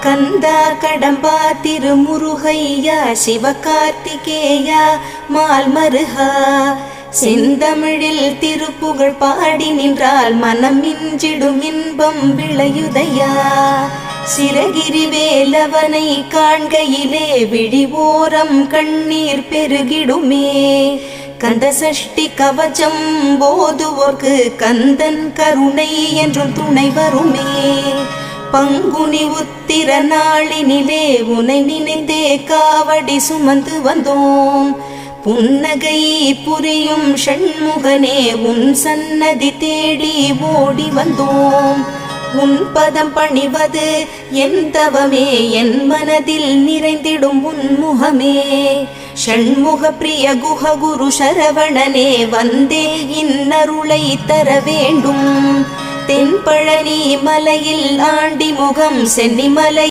கந்தா கடம்பா திருமுருகையா சிவகார்த்திகேயா மால்மருகா செந்தமிழில் திருப்புகழ் பாடி நின்றால் மனம் மிஞ்சிடும் இன்பம் விளையுதையா. சிரகிரி வேலவனை காண்கையிலே விழிவோரம் கண்ணீர் பெருகிடுமே. கந்த சஷ்டி கவச்சம் போதுவோர்க்கு கந்தன் கருணை என்றும் துணை வருமே. பங்குனி உத்திர நாளினிலே உனை நினைந்தே காவடி சுமந்து வந்தோம். புன்னகை புரியும் ஷண்முகனே உன் சன்னதி தேடி ஓடி வந்தோம். உன் பதம் பணிவது என் தவமே, என் மனதில் நிறைந்திடும் உன்முகமே. ஷண்முக பிரிய குஹ குரு சரவணனே வந்தே இன்னருளை தர வேண்டும். தென்பழனி மலையில் ஆண்டி முகம் சென்னிமலை